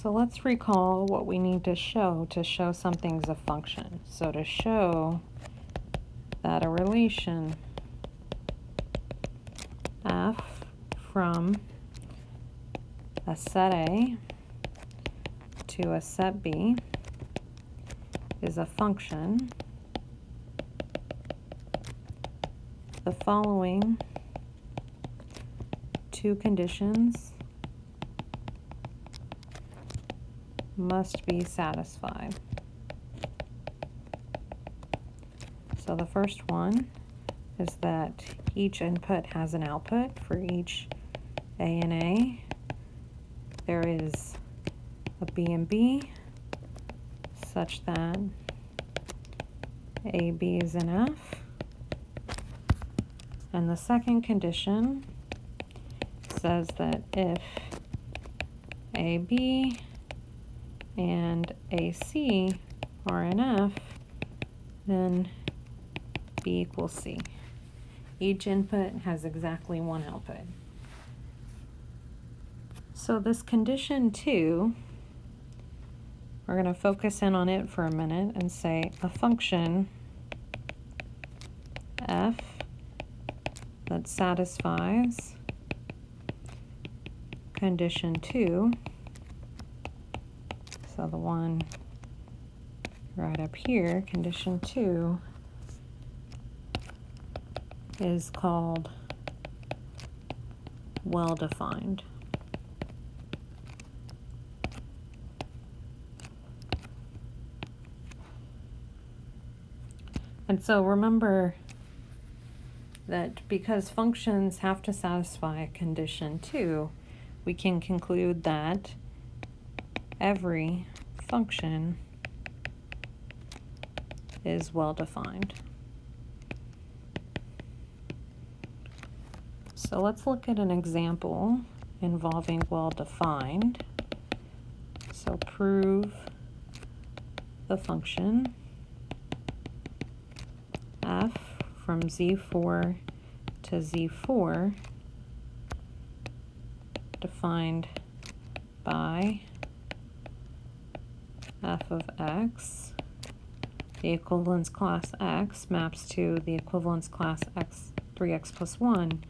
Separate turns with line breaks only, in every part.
So let's recall what we need to show something's a function. So to show that a relation f from a set A to a set B is a function, the following two conditions must be satisfied. So the first one is that each input has an output. For each A and A, there is a B and B such that AB is an F. And the second condition says that if AB and AC are an F, then B equals C. Each input has exactly one output. So this condition 2, we're going to focus in on it for a minute and say a function f that satisfies condition 2, so the one right up here, condition 2, is called well-defined. And so remember that because functions have to satisfy condition 2, we can conclude that every function is well-defined. So let's look at an example involving well-defined. So prove the function f from Z4 to Z4 defined by f of x. The equivalence class x maps to the equivalence class x 3x plus 1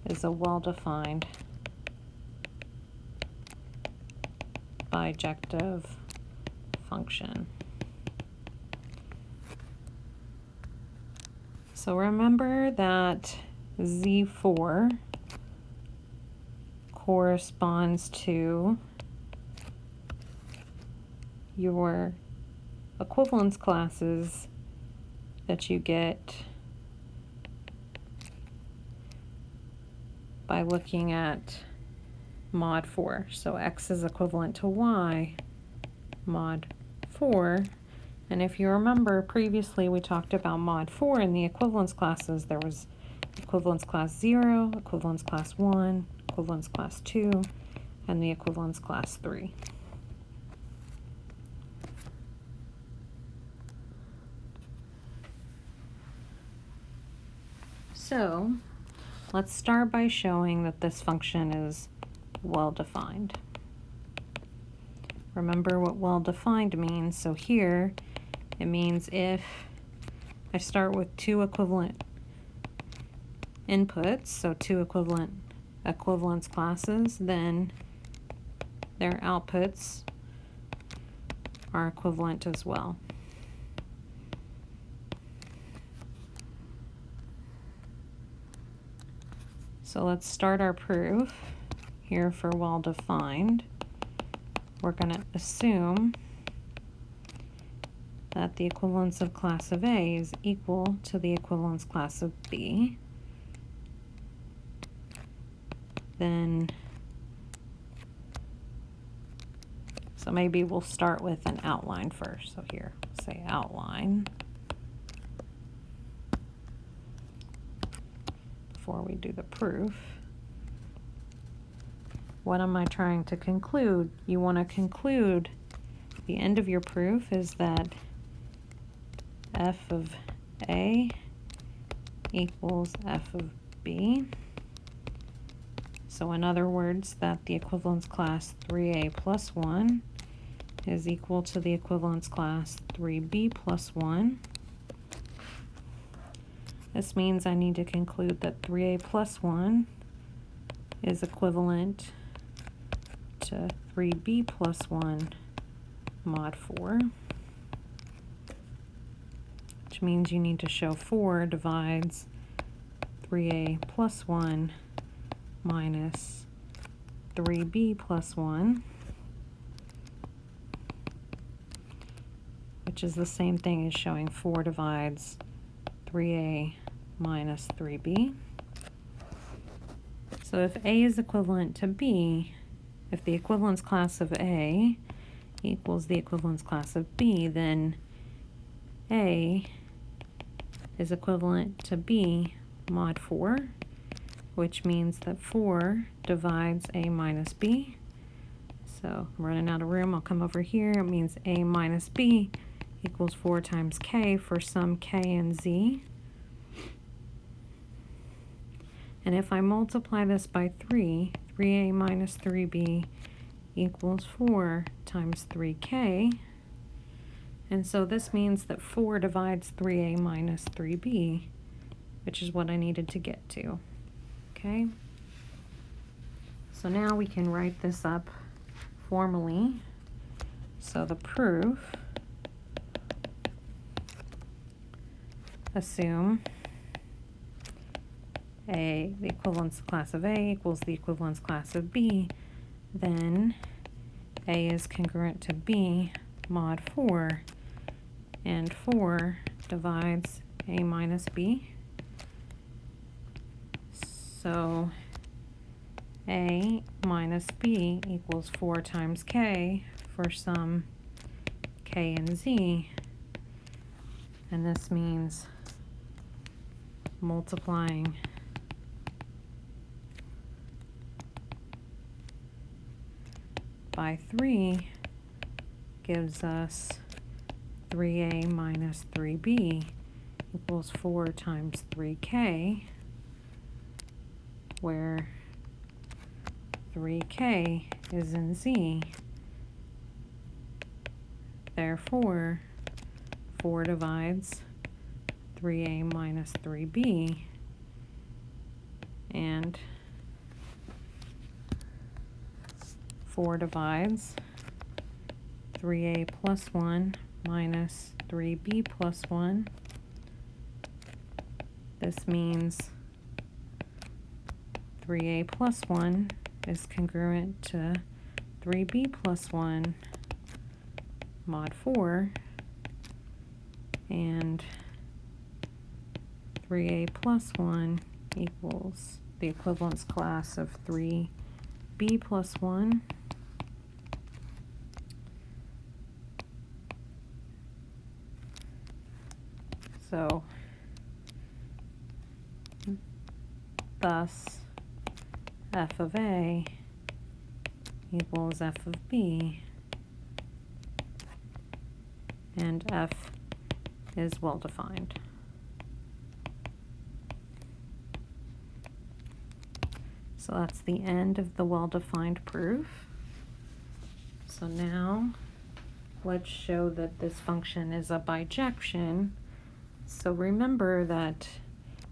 is a well-defined bijective function. So remember that Z4 corresponds to your equivalence classes that you get by looking at mod 4. So x is equivalent to y mod 4. And if you remember previously we talked about mod 4 in the equivalence classes. There was equivalence class 0, equivalence class 1, equivalence class 2, and the equivalence class 3. So let's start by showing that this function is well-defined. Remember what well-defined means. So here it means if I start with two equivalent inputs, so two equivalence classes, then their outputs are equivalent as well. So let's start our proof here for well-defined. We're going to assume that the equivalence of class of A is equal to the equivalence class of B. Then, so maybe we'll start with an outline first. So here, say outline. Before we do the proof. What am I trying to conclude? You want to conclude the end of your proof is that f of A equals f of B. So in other words, that the equivalence class 3a plus 1 is equal to the equivalence class 3b plus 1. This means I need to conclude that 3a plus 1 is equivalent to 3b plus 1 mod 4, which means you need to show 4 divides 3a plus 1 minus 3b plus 1, which is the same thing as showing 4 divides 3a minus 3b. So if a is equivalent to b, if the equivalence class of a equals the equivalence class of b, then a is equivalent to b mod 4, which means that 4 divides a minus b. So I'm running out of room. I'll come over here. It means a minus b equals 4 times k for some k and z. And if I multiply this by 3, 3a minus 3b equals 4 times 3k. And so this means that 4 divides 3a minus 3b, which is what I needed to get to. Okay? So now we can write this up formally. So the proof, assume the equivalence class of A equals the equivalence class of B, then A is congruent to B mod 4, and 4 divides A minus B. So A minus B equals 4 times K for some K and Z, and this means multiplying by 3 gives us 3a minus 3b equals 4 times 3k, where 3k is in Z. Therefore, 4 divides 3a minus 3b, and 4 divides 3a plus 1 minus 3b plus 1. This means 3a plus 1 is congruent to 3b plus 1 mod 4, and 3a plus 1 equals the equivalence class of 3b plus 1. So thus f of A equals f of B, and f is well defined. So that's the end of the well-defined proof. So now let's show that this function is a bijection. So remember that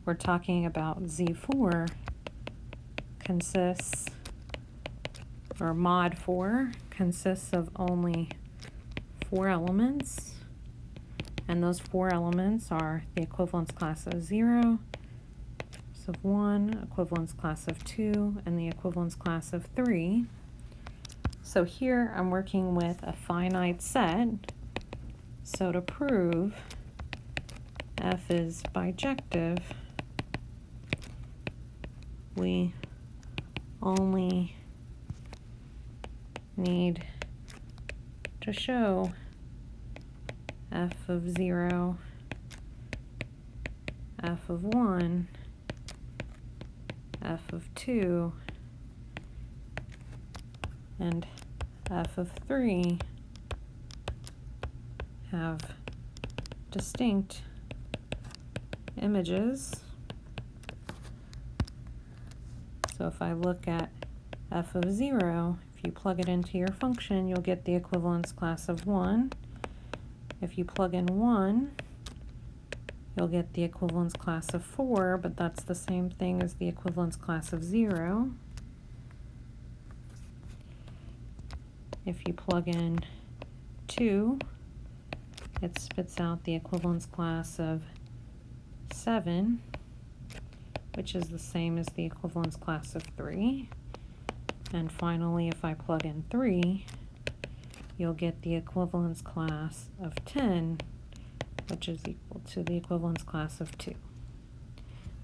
we're talking about Z4 consists, or mod 4 consists of only 4 elements, and those 4 elements are the equivalence class of 0, of 1, equivalence class of 2, and the equivalence class of 3. So here I'm working with a finite set. So to prove f is bijective, we only need to show f of 0, f of 1, f of 2, and f of 3 have distinct images. So if I look at f of 0, if you plug it into your function, you'll get the equivalence class of 1. If you plug in 1, you'll get the equivalence class of 4, but that's the same thing as the equivalence class of 0. If you plug in 2, it spits out the equivalence class of 7, which is the same as the equivalence class of 3. And finally, if I plug in 3, you'll get the equivalence class of 10, which is equal to the equivalence class of 2.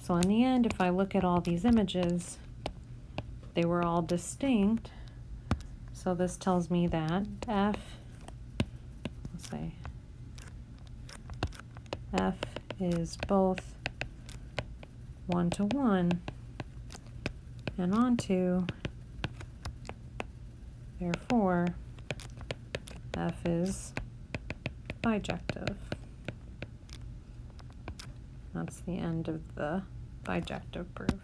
So in the end, if I look at all these images, they were all distinct. So this tells me that f, let's say, f is both 1-to-1 and onto, therefore f is bijective. That's the end of the bijective proof.